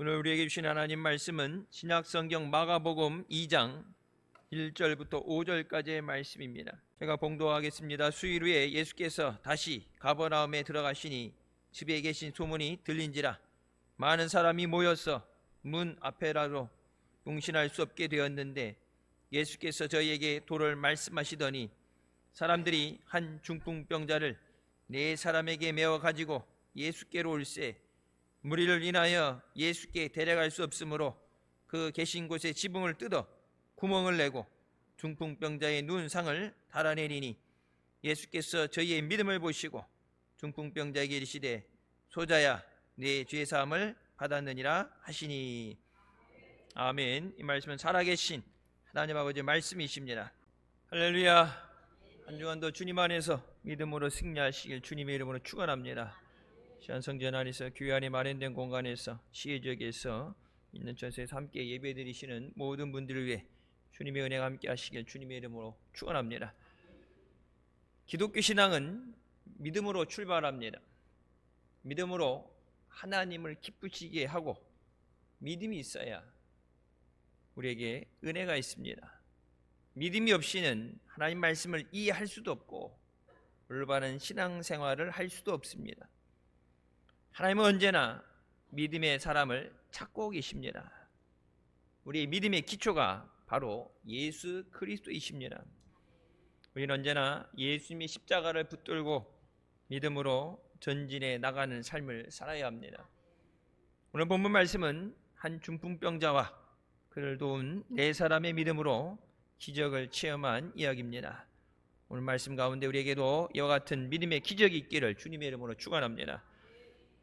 오늘 우리에게 주신 하나님 말씀은 신약성경 마가복음 2장 1절부터 5절까지의 말씀입니다. 제가 봉독하겠습니다. 수일 후에 예수께서 다시 가버나움에 들어가시니 집에 계신 소문이 들린지라 많은 사람이 모여서 문 앞에라도 용신할 수 없게 되었는데 예수께서 저희에게 도를 말씀하시더니 사람들이 한 중풍병자를 네 사람에게 메어 가지고 예수께로 올세 무리를 인하여 예수께 데려갈 수 없으므로 그 계신 곳에 지붕을 뜯어 구멍을 내고 중풍병자의 눈상을 달아내리니 예수께서 저희의 믿음을 보시고 중풍병자에게 이르시되 소자야 네 죄 사함을 받았느니라 하시니. 아멘. 이 말씀은 살아계신 하나님 아버지의 말씀이십니다. 할렐루야. 한 주간도 주님 안에서 믿음으로 승리하시길 주님의 이름으로 축원합니다. 시한성전 안에서 교회 안에 마련된 공간에서 시혜지역에서 있는 전세에서 함께 예배드리시는 모든 분들을 위해 주님의 은혜가 함께 하시길 주님의 이름으로 축원합니다. 기독교 신앙은 믿음으로 출발합니다. 믿음으로 하나님을 기쁘시게 하고 믿음이 있어야 우리에게 은혜가 있습니다. 믿음이 없이는 하나님 말씀을 이해할 수도 없고 올바른 신앙생활을 할 수도 없습니다. 하나님은 언제나 믿음의 사람을 찾고 계십니다. 우리의 믿음의 기초가 바로 예수 그리스도이십니다. 우리는 언제나 예수님의 십자가를 붙들고 믿음으로 전진해 나가는 삶을 살아야 합니다. 오늘 본문 말씀은 한 중풍병자와 그를 도운 네 사람의 믿음으로 기적을 체험한 이야기입니다. 오늘 말씀 가운데 우리에게도 이와 같은 믿음의 기적이 있기를 주님의 이름으로 축원합니다.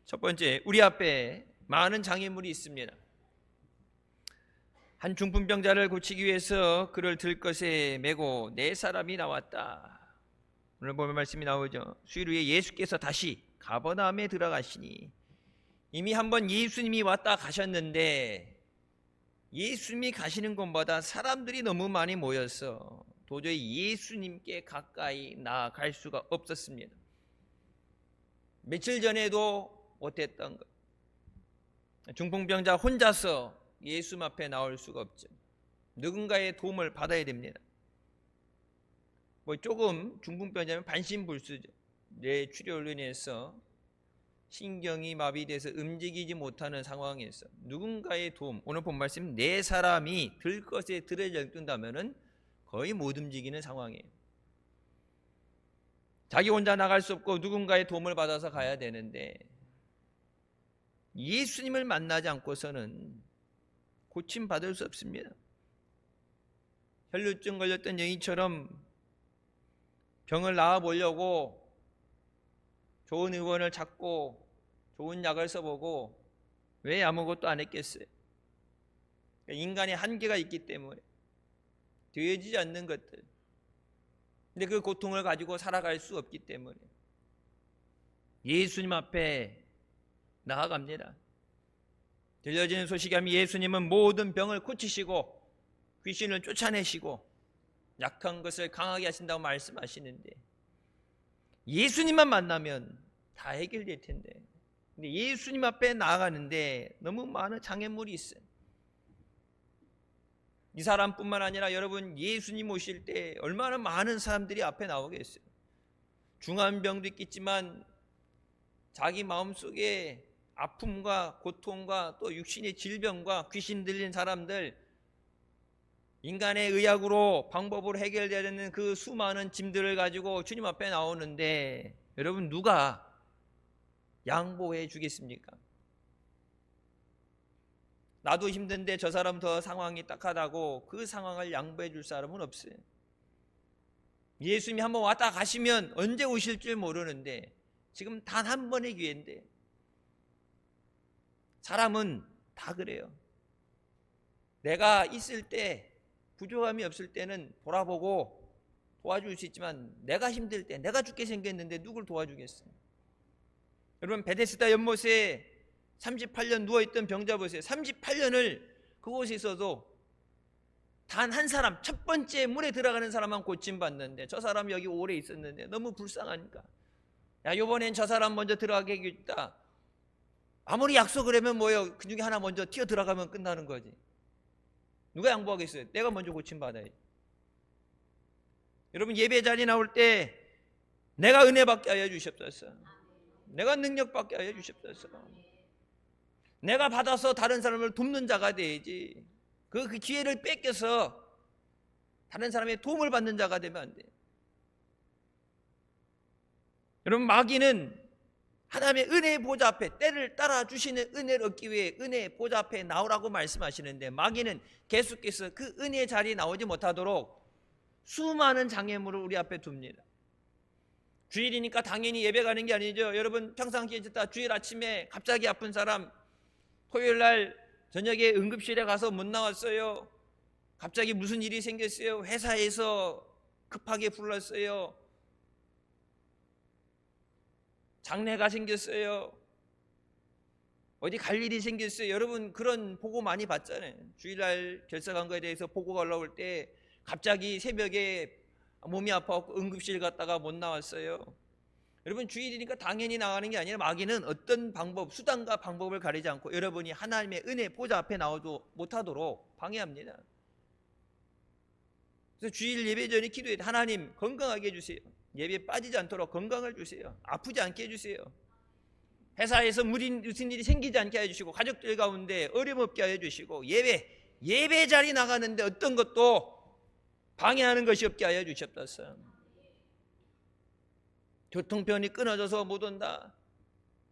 첫 번째, 우리 앞에 많은 장애물이 있습니다. 한 중풍병자를 고치기 위해서 그를 들것에 메고 네 사람이 나왔다. 오늘 보면 말씀이 나오죠. 수일 후에 예수께서 다시 가버나움에 들어가시니 이미 한번 예수님이 왔다 가셨는데 예수님이 가시는 곳마다 사람들이 너무 많이 모여서 도저히 예수님께 가까이 나아갈 수가 없었습니다. 며칠 전에도 못했던 것. 중풍병자 혼자서 예수님 앞에 나올 수가 없죠. 누군가의 도움을 받아야 됩니다. 조금 중풍병자면 반신불수죠. 뇌출혈로 인해서 신경이 마비돼서 움직이지 못하는 상황에서 누군가의 도움, 오늘 본 말씀 네 사람이 들것에 들어져 뜬다면은 거의 못 움직이는 상황이에요. 자기 혼자 나갈 수 없고 누군가의 도움을 받아서 가야 되는데 예수님을 만나지 않고서는 고침받을 수 없습니다. 혈루증 걸렸던 여인처럼 병을 나아보려고 좋은 의원을 찾고 좋은 약을 써보고 왜 아무것도 안 했겠어요? 인간의 한계가 있기 때문에 되어지지 않는 것들, 근데 그 고통을 가지고 살아갈 수 없기 때문에 예수님 앞에 나아갑니다. 들려지는 소식이 하면 예수님은 모든 병을 고치시고 귀신을 쫓아내시고 약한 것을 강하게 하신다고 말씀하시는데 예수님만 만나면 다 해결될 텐데 근데 예수님 앞에 나아가는데 너무 많은 장애물이 있어요. 이 사람뿐만 아니라 여러분 예수님 오실 때 얼마나 많은 사람들이 앞에 나오겠어요. 중한 병도 있겠지만 자기 마음속에 아픔과 고통과 또 육신의 질병과 귀신 들린 사람들, 인간의 의학으로 방법으로 해결되어야 되는 그 수많은 짐들을 가지고 주님 앞에 나오는데 여러분 누가 양보해 주겠습니까? 나도 힘든데 저 사람 더 상황이 딱하다고 그 상황을 양보해 줄 사람은 없어요. 예수님이 한번 왔다 가시면 언제 오실 줄 모르는데 지금 단 한 번의 기회인데 사람은 다 그래요. 내가 있을 때 부족함이 없을 때는 돌아보고 도와줄 수 있지만 내가 힘들 때 내가 죽게 생겼는데 누굴 도와주겠어요? 여러분 베데스다 연못에 38년 누워있던 병자 보세요. 38년을 그곳에 있어도 단 한 사람, 첫 번째 물에 들어가는 사람만 고침받는데 저 사람 여기 오래 있었는데 너무 불쌍하니까 야 이번엔 저 사람 먼저 들어가게 해주겠다. 아무리 약속을 하면 뭐예요? 그 중에 하나 먼저 튀어 들어가면 끝나는 거지. 누가 양보하겠어요? 내가 먼저 고침받아야지. 여러분, 예배 자리 나올 때 내가 은혜 받게 하여 주시옵소서. 내가 능력 받게 하여 주시옵소서. 내가 받아서 다른 사람을 돕는 자가 돼야지. 그 기회를 뺏겨서 다른 사람의 도움을 받는 자가 되면 안 돼. 여러분, 마귀는 하나님의 은혜의 보좌 앞에, 때를 따라 주시는 은혜를 얻기 위해 은혜의 보좌 앞에 나오라고 말씀하시는데, 마귀는 계속해서 그 은혜의 자리에 나오지 못하도록 수많은 장애물을 우리 앞에 둡니다. 주일이니까 당연히 예배 가는 게 아니죠. 여러분, 평상시에 있다 주일 아침에 갑자기 아픈 사람, 토요일 날 저녁에 응급실에 가서 못 나왔어요. 갑자기 무슨 일이 생겼어요. 회사에서 급하게 불렀어요. 장례가 생겼어요. 어디 갈 일이 생겼어요. 여러분, 그런 보고 많이 봤잖아요. 주일날 결석한 거에 대해서 보고가 올라올 때 갑자기 새벽에 몸이 아파서 응급실 갔다가 못 나왔어요. 여러분, 주일이니까 당연히 나가는 게 아니라 마귀는 어떤 방법, 수단과 방법을 가리지 않고 여러분이 하나님의 은혜 보좌 앞에 나오도 못하도록 방해합니다. 그래서 주일 예배 전에 기도해, 하나님 건강하게 해주세요. 예배 빠지지 않도록 건강을 주세요. 아프지 않게 해주세요. 회사에서 무슨 일이 생기지 않게 해주시고, 가족들 가운데 어려움 없게 해주시고, 예배 자리 나가는데 어떤 것도 방해하는 것이 없게 하여 주시옵소서. 교통편이 끊어져서 못 온다,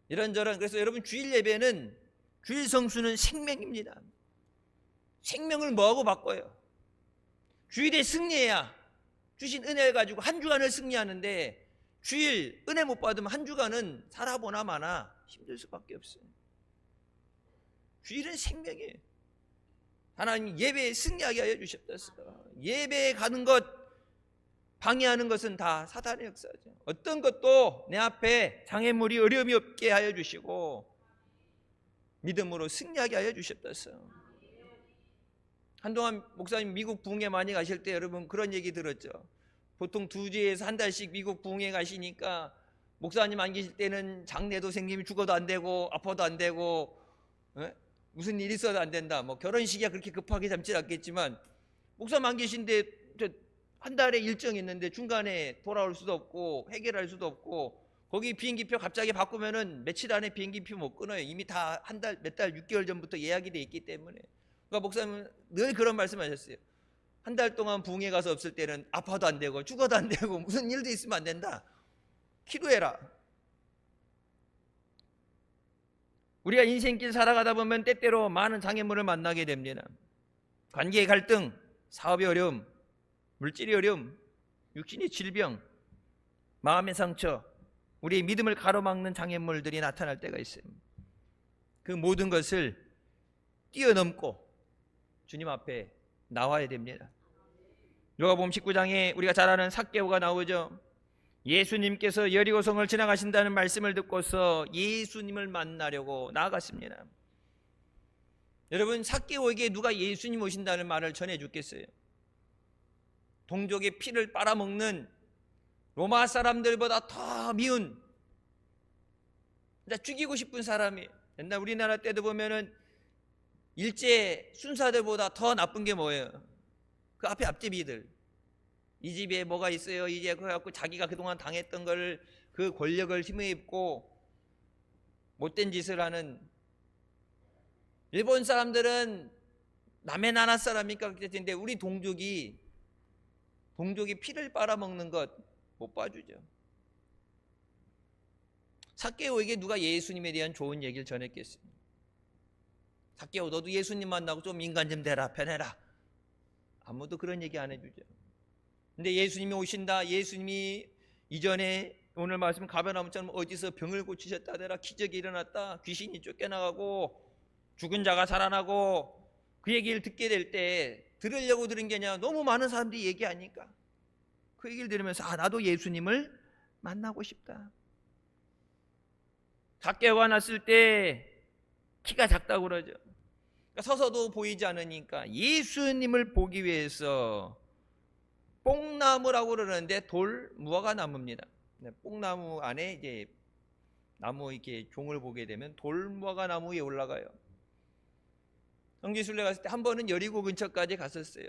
이런저런. 그래서 여러분, 주일 예배는, 주일 성수는 생명입니다. 생명을 뭐하고 바꿔요? 주일에 승리해야 주신 은혜를 가지고 한 주간을 승리하는데, 주일 은혜 못 받으면 한 주간은 살아보나 마나 힘들 수밖에 없어요. 주일은 생명이에요. 하나님 예배에 승리하게 하여 주셨다. 예배에 가는 것 방해하는 것은 다 사단의 역사죠. 어떤 것도 내 앞에 장애물이 어려움이 없게 하여 주시고 믿음으로 승리하게 하여 주셨다. 한동안 목사님 미국 부흥회 많이 가실 때 여러분 그런 얘기 들었죠. 보통 2주에서 한 달씩 미국 부흥회 가시니까 목사님 안 계실 때는 장례도 생기면 죽어도 안 되고 아파도 안 되고 무슨 일이 있어도 안 된다. 뭐 결혼식이야 그렇게 급하게 잡지 않겠지만, 목사님 안 계신데 한 달에 일정이 있는데 중간에 돌아올 수도 없고 해결할 수도 없고, 거기 비행기표 갑자기 바꾸면은 며칠 안에 비행기표 못 끊어요. 이미 다 한 달, 몇 달, 6개월 전부터 예약이 돼 있기 때문에. 그러니까 목사님은 늘 그런 말씀하셨어요. 한 달 동안 부흥회 가서 없을 때는 아파도 안 되고 죽어도 안 되고 무슨 일도 있으면 안 된다. 기도해라. 우리가 인생길 살아가다 보면 때때로 많은 장애물을 만나게 됩니다. 관계의 갈등, 사업의 어려움, 물질의 어려움, 육신의 질병, 마음의 상처, 우리의 믿음을 가로막는 장애물들이 나타날 때가 있어요. 그 모든 것을 뛰어넘고 주님 앞에 나와야 됩니다. 누가복음 19장에 우리가 잘 아는 삭개오가 나오죠. 예수님께서 여리고성을 지나가신다는 말씀을 듣고서 예수님을 만나려고 나아갔습니다. 여러분, 삭개오에게 누가 예수님 오신다는 말을 전해 주겠어요? 동족의 피를 빨아먹는 로마 사람들보다 더 미운, 죽이고 싶은 사람이. 옛날 우리나라 때도 보면은 일제 순사들보다 더 나쁜 게 뭐예요? 그 앞에 앞제비들. 이 집에 뭐가 있어요? 이제 그래갖고 자기가 그동안 당했던 걸, 그 권력을 힘에 입고 못된 짓을 하는. 일본 사람들은 남의 나라 사람이니까 그랬는데 우리 동족이 피를 빨아먹는 것 못 봐주죠. 삭개오에게 누가 예수님에 대한 좋은 얘기를 전했겠습니까? 삭개오, 너도 예수님 만나고 좀 인간 좀 되라, 변해라. 아무도 그런 얘기 안 해주죠. 근데 예수님이 오신다, 예수님이 이전에 오늘 말씀 가버나움처럼 어디서 병을 고치셨다더라, 기적이 일어났다, 귀신이 쫓겨나가고 죽은 자가 살아나고, 그 얘기를 듣게 될 때 들으려고 들은 게 아니라 너무 많은 사람들이 얘기하니까 그 얘기를 들으면서 나도 예수님을 만나고 싶다. 삭개오가 났을 때 키가 작다고 그러죠. 그러니까 서서도 보이지 않으니까 예수님을 보기 위해서 뽕나무라고 그러는데 돌 무화과 나무입니다. 뽕나무 안에 이제 나무 이렇게 종을 보게 되면 돌무화과 나무 위에 올라가요. 성지순례 갔을 때 한 번은 여리고 근처까지 갔었어요.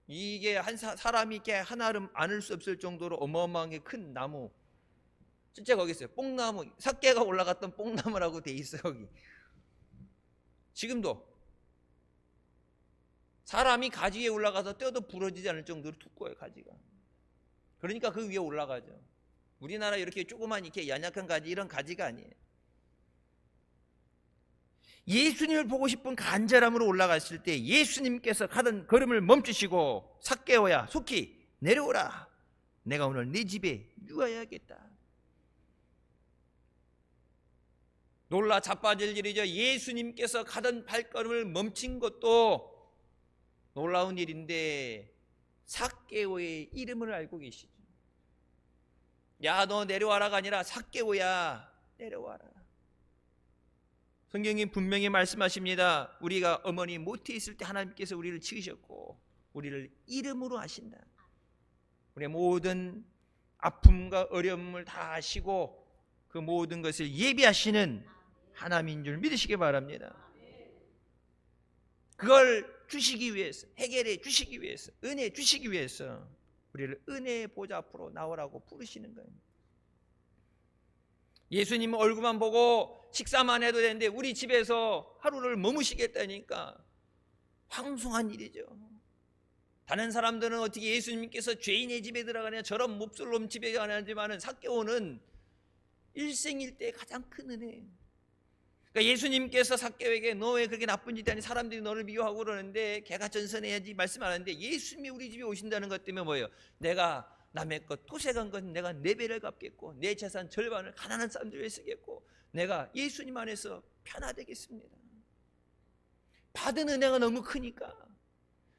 이게 사람이 이렇게 하나름 안을 수 없을 정도로 어마어마하게 큰 나무, 진짜 거기 있어요. 뽕나무, 삭개가 올라갔던 뽕나무라고 돼 있어요. 여기 지금도 사람이 가지 위에 올라가서 떼어도 부러지지 않을 정도로 두꺼워요, 가지가. 그러니까 그 위에 올라가죠. 우리나라 이렇게 조그만 이렇게 연약한 가지, 이런 가지가 아니에요. 예수님을 보고 싶은 간절함으로 올라갔을 때 예수님께서 가던 걸음을 멈추시고, 삭개오야 속히 내려오라, 내가 오늘 네 집에 누워야겠다. 놀라 자빠질 일이죠. 예수님께서 가던 발걸음을 멈춘 것도 놀라운 일인데 삭개오의 이름을 알고 계시죠. 야, 너 내려와라가 아니라 삭개오야 내려와라. 성경이 분명히 말씀하십니다. 우리가 어머니 모태에 있을 때 하나님께서 우리를 지으셨고 우리를 이름으로 하신다. 우리의 모든 아픔과 어려움을 다 아시고 그 모든 것을 예비하시는 하나님인 줄 믿으시기 바랍니다. 그걸 주시기 위해서, 해결해 주시기 위해서, 은혜 주시기 위해서 우리를 은혜의 보좌 앞으로 나오라고 부르시는 거예요. 예수님 얼굴만 보고 식사만 해도 되는데 우리 집에서 하루를 머무시겠다니까 황송한 일이죠. 다른 사람들은 어떻게 예수님께서 죄인의 집에 들어가냐, 저런 몹쓸놈 집에 가냐지만은 삭개오는 일생일대의 가장 큰 은혜예요. 그러니까 예수님께서 삭개오에게 너 왜 그렇게 나쁜 짓 하니, 사람들이 너를 미워하고 그러는데 걔가 전선해야지 말씀하는데, 예수님이 우리 집에 오신다는 것 때문에 뭐예요? 내가 남의 것 토색한 건 내가 4배를 갚겠고 내 재산 절반을 가난한 사람들 위해 쓰겠고 내가 예수님 안에서 편화되겠습니다. 받은 은혜가 너무 크니까,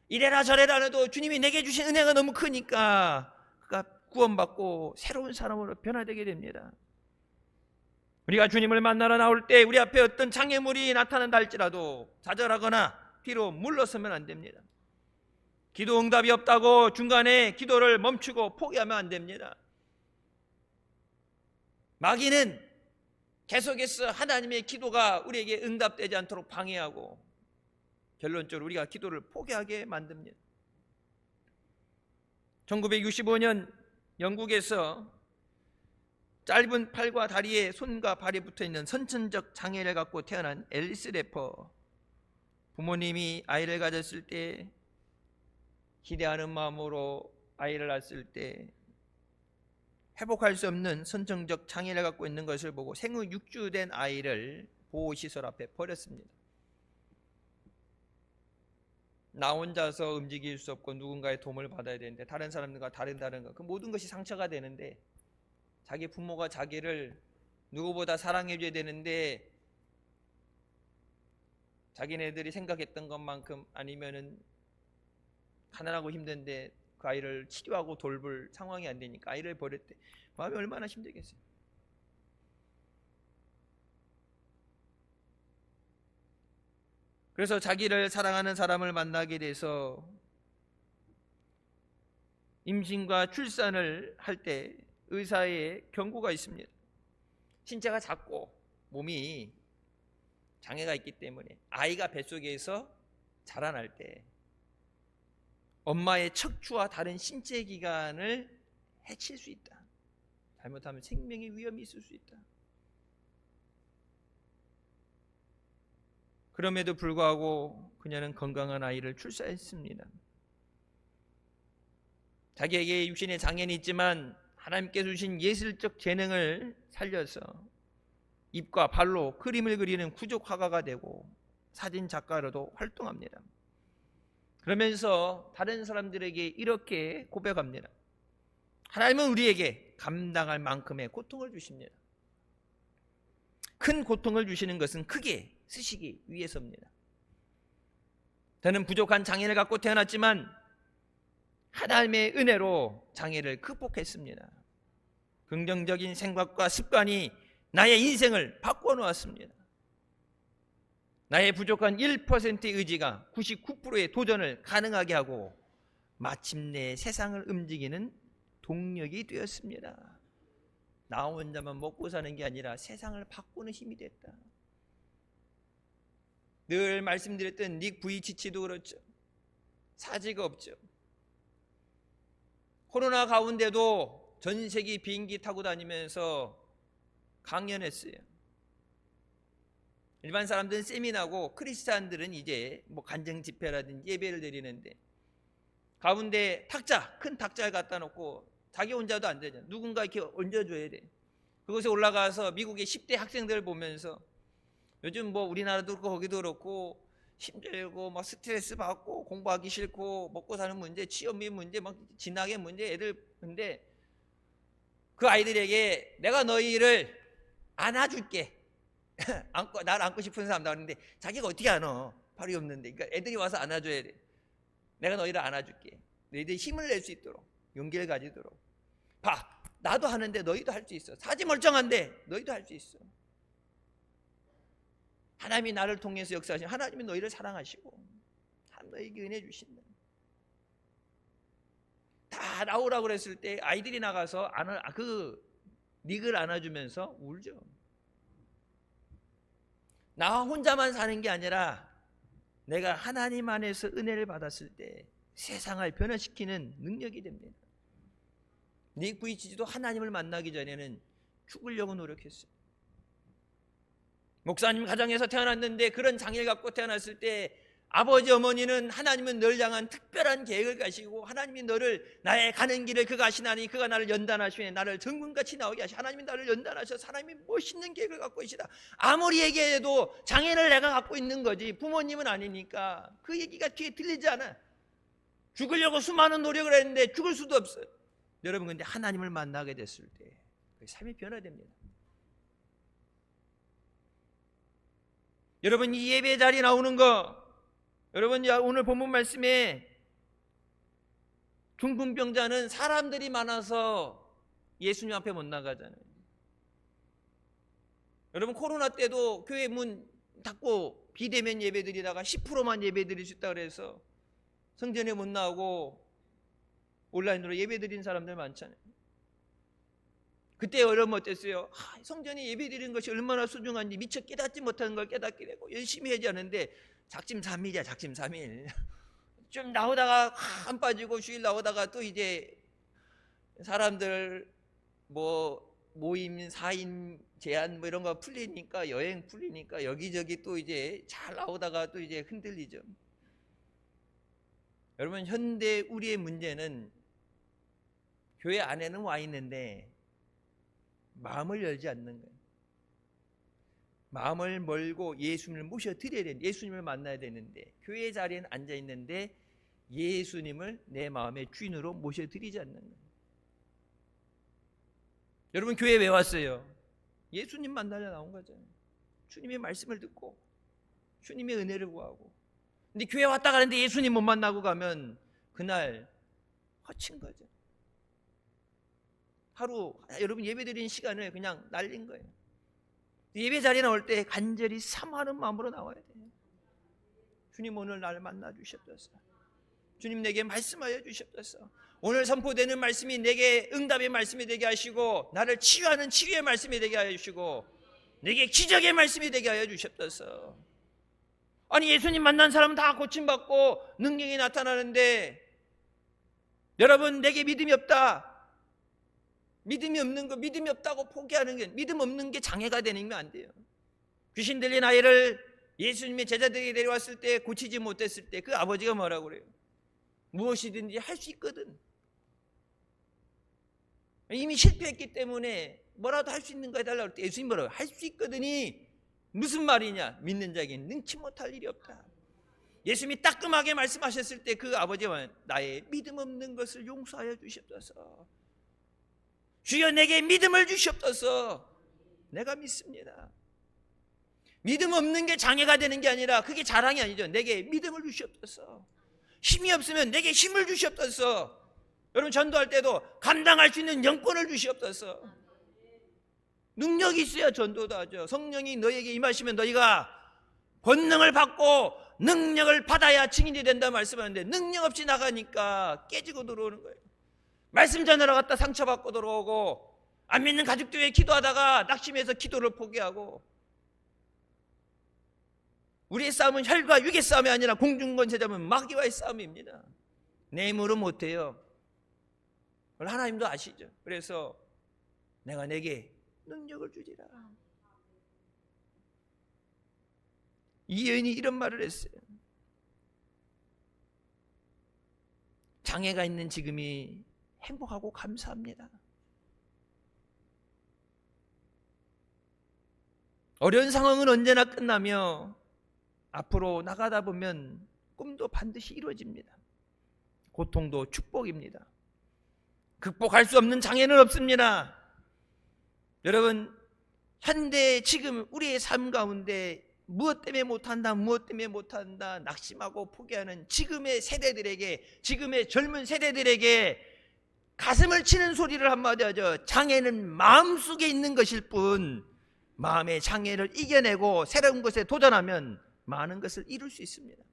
이래라 저래라 안 해도 주님이 내게 주신 은혜가 너무 크니까 그가 구원받고 새로운 사람으로 변화되게 됩니다. 우리가 주님을 만나러 나올 때 우리 앞에 어떤 장애물이 나타난다 할지라도 좌절하거나 뒤로 물러서면 안 됩니다. 기도 응답이 없다고 중간에 기도를 멈추고 포기하면 안 됩니다. 마귀는 계속해서 하나님의 기도가 우리에게 응답되지 않도록 방해하고 결론적으로 우리가 기도를 포기하게 만듭니다. 1965년 영국에서 짧은 팔과 다리에 손과 발이 붙어있는 선천적 장애를 갖고 태어난 앨리스 래퍼, 부모님이 아이를 가졌을 때 기대하는 마음으로 아이를 낳았을 때 회복할 수 없는 선천적 장애를 갖고 있는 것을 보고 생후 6주 된 아이를 보호시설 앞에 버렸습니다. 나 혼자서 움직일 수 없고 누군가의 도움을 받아야 되는데, 다른 사람들과 다른 것, 그 모든 것이 상처가 되는데, 자기 부모가 자기를 누구보다 사랑해줘야 되는데 자기네들이 생각했던 것만큼 아니면은 가난하고 힘든데 그 아이를 치료하고 돌볼 상황이 안 되니까 아이를 버렸대. 마음이 얼마나 힘들겠어요. 그래서 자기를 사랑하는 사람을 만나게 돼서 임신과 출산을 할 때 의사의 경고가 있습니다. 신체가 작고 몸이 장애가 있기 때문에 아이가 뱃속에서 자라날 때 엄마의 척추와 다른 신체 기관을 해칠 수 있다. 잘못하면 생명의 위험이 있을 수 있다. 그럼에도 불구하고 그녀는 건강한 아이를 출산했습니다. 자기에게 육신의 장애는 있지만 하나님께서 주신 예술적 재능을 살려서 입과 발로 그림을 그리는 구족 화가가 되고 사진 작가로도 활동합니다. 그러면서 다른 사람들에게 이렇게 고백합니다. 하나님은 우리에게 감당할 만큼의 고통을 주십니다. 큰 고통을 주시는 것은 크게 쓰시기 위해서입니다. 저는 부족한 장애를 갖고 태어났지만 하나님의 은혜로 장애를 극복했습니다. 긍정적인 생각과 습관이 나의 인생을 바꿔 놓았습니다. 나의 부족한 1%의 의지가 99%의 도전을 가능하게 하고 마침내 세상을 움직이는 동력이 되었습니다. 나 혼자만 먹고 사는 게 아니라 세상을 바꾸는 힘이 됐다. 늘 말씀드렸던 닉 부이치치도 그렇죠. 사지가 없죠. 코로나 가운데도 전 세계 비행기 타고 다니면서 강연했어요. 일반 사람들은 세미나고 크리스찬들은 이제 뭐 간증 집회라든지 예배를 드리는데 가운데 탁자, 큰 탁자를 갖다 놓고 자기 혼자도 안 되잖아. 누군가 이렇게 얹어줘야 돼. 그곳에 올라가서 미국의 10대 학생들을 보면서 요즘 뭐 우리나라도 그렇고 거기도 그렇고 힘들고 막 스트레스 받고 공부하기 싫고 먹고 사는 문제, 취업비 문제, 막 진학의 문제, 애들 근데 그 아이들에게 내가 너희를 안아줄게. 나를 안고 싶은 사람 나오는데 자기가 어떻게 안어? 팔이 없는데. 그러니까 애들이 와서 안아줘야 돼. 내가 너희를 안아줄게. 너희들이 힘을 낼 수 있도록, 용기를 가지도록. 봐, 나도 하는데 너희도 할 수 있어. 사지 멀쩡한데 너희도 할 수 있어. 하나님이 나를 통해서 역사하시고 하나님이 너희를 사랑하시고 너희에게 은혜 주신다. 다 나오라고 그랬을 때 아이들이 나가서 그 닉을 안아주면서 울죠. 나 혼자만 사는 게 아니라 내가 하나님 안에서 은혜를 받았을 때 세상을 변화시키는 능력이 됩니다. 닉 부이치지도 하나님을 만나기 전에는 죽으려고 노력했어요. 목사님 가정에서 태어났는데 그런 장애를 갖고 태어났을 때 아버지 어머니는 하나님은 널 향한 특별한 계획을 가시고 하나님이 너를 나의 가는 길을 그가 하시나니 그가 나를 연단하시니 나를 정금같이 나오게 하시. 하나님이 나를 연단하셔서 하나님이 멋있는 계획을 갖고 계시다. 아무리 얘기해도 장애를 내가 갖고 있는 거지 부모님은 아니니까 그 얘기가 귀에 들리지 않아. 죽으려고 수많은 노력을 했는데 죽을 수도 없어요. 여러분 근데 하나님을 만나게 됐을 때 그 삶이 변화됩니다. 여러분 이 예배 자리에 나오는 거, 여러분 오늘 본문 말씀에 중풍병자는 사람들이 많아서 예수님 앞에 못 나가잖아요. 여러분 코로나 때도 교회 문 닫고 비대면 예배 드리다가 10%만 예배 드릴 수 있다고 해서 성전에 못 나오고 온라인으로 예배 드린 사람들 많잖아요. 그때 여러분 어땠어요? 성전에 예배 드리는 것이 얼마나 소중한지 미처 깨닫지 못하는 걸 깨닫게 되고 열심히 하지 않는데 작심삼일이야. 작심삼일. 좀 나오다가 안 빠지고 주일 나오다가 또 이제 사람들 뭐 모임 4인 제한 뭐 이런 거 풀리니까 여행 풀리니까 여기저기 또 이제 잘 나오다가 또 이제 흔들리죠. 여러분 현대 우리의 문제는 교회 안에는 와 있는데 마음을 열지 않는 거예요. 마음을 멀고 예수님을 모셔드려야 되는데 예수님을 만나야 되는데 교회 자리에는 앉아 있는데 예수님을 내 마음의 주인으로 모셔드리지 않는 거예요. 여러분 교회 왜 왔어요? 예수님 만나려 나온 거잖아요. 주님의 말씀을 듣고 주님의 은혜를 구하고. 근데 교회 왔다 가는데 예수님 못 만나고 가면 그날 허친 거죠. 하루 여러분 예배드리는 시간을 그냥 날린 거예요. 예배 자리에 나올 때 간절히 사모하는 마음으로 나와야 돼요. 주님 오늘 나를 만나 주셨소서. 주님 내게 말씀하여 주셨소서. 오늘 선포되는 말씀이 내게 응답의 말씀이 되게 하시고 나를 치유하는 치유의 말씀이 되게 하여 주시고 내게 기적의 말씀이 되게 하여 주셨소서. 아니 예수님 만난 사람은 다 고침받고 능력이 나타나는데 여러분 내게 믿음이 없다. 믿음이 없는 거, 믿음이 없다고 포기하는 게, 믿음 없는 게 장애가 되는 게 안 돼요. 귀신 들린 아이를 예수님의 제자들에게 데려왔을 때 고치지 못했을 때 그 아버지가 뭐라고 그래요? 무엇이든지 할 수 있거든. 이미 실패했기 때문에 뭐라도 할 수 있는 거 해달라고 할 때 예수님 뭐라고 할 수 있거든이 무슨 말이냐? 믿는 자에게는 능치 못할 일이 없다. 예수님이 따끔하게 말씀하셨을 때 그 아버지와 나의 믿음 없는 것을 용서하여 주시옵소서. 주여 내게 믿음을 주시옵소서. 내가 믿습니다. 믿음 없는 게 장애가 되는 게 아니라 그게 자랑이 아니죠. 내게 믿음을 주시옵소서. 힘이 없으면 내게 힘을 주시옵소서. 여러분 전도할 때도 감당할 수 있는 영권을 주시옵소서. 능력이 있어야 전도도 하죠. 성령이 너에게 임하시면 너희가 권능을 받고 능력을 받아야 증인이 된다 말씀하는데 능력 없이 나가니까 깨지고 들어오는 거예요. 말씀 전하러 갔다 상처받고 들어오고 안 믿는 가족들이 기도하다가 낙심해서 기도를 포기하고, 우리의 싸움은 혈과 육의 싸움이 아니라 공중권세 잡은 마귀와의 싸움입니다. 내 힘으로 못해요. 그걸 하나님도 아시죠. 그래서 내가 내게 능력을 주리라. 이 여인이 이런 말을 했어요. 장애가 있는 지금이 행복하고 감사합니다. 어려운 상황은 언제나 끝나며 앞으로 나가다 보면 꿈도 반드시 이루어집니다. 고통도 축복입니다. 극복할 수 없는 장애는 없습니다. 여러분, 현대 지금 우리의 삶 가운데 무엇 때문에 못한다, 무엇 때문에 못한다 낙심하고 포기하는 지금의 세대들에게, 지금의 젊은 세대들에게 가슴을 치는 소리를 한마디 하죠. 장애는 마음속에 있는 것일 뿐, 마음의 장애를 이겨내고 새로운 것에 도전하면 많은 것을 이룰 수 있습니다.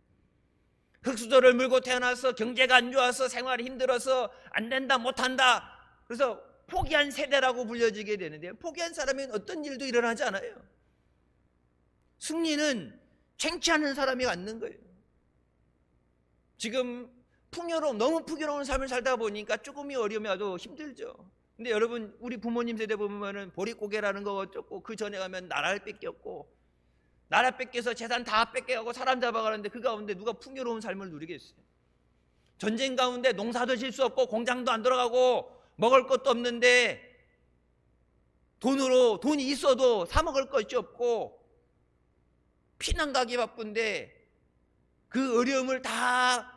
흙수저를 물고 태어나서 경제가 안 좋아서 생활이 힘들어서 안 된다, 못한다, 그래서 포기한 세대라고 불려지게 되는데요, 포기한 사람은 어떤 일도 일어나지 않아요. 승리는 쟁취하는 사람이 갖는 거예요. 지금 너무 풍요로운 삶을 살다 보니까 조금이 어려움이라도 힘들죠. 근데 여러분, 우리 부모님 세대 보면은 보릿고개라는 거 어쩌고, 그 전에 가면 나라를 뺏겼고, 나라 뺏겨서 재산 다 뺏겨가고 사람 잡아가는데 그 가운데 누가 풍요로운 삶을 누리겠어요? 전쟁 가운데 농사도 질 수 없고 공장도 안 돌아가고 먹을 것도 없는데, 돈이 있어도 사 먹을 것이 없고 피난 가기 바쁜데, 그 어려움을 다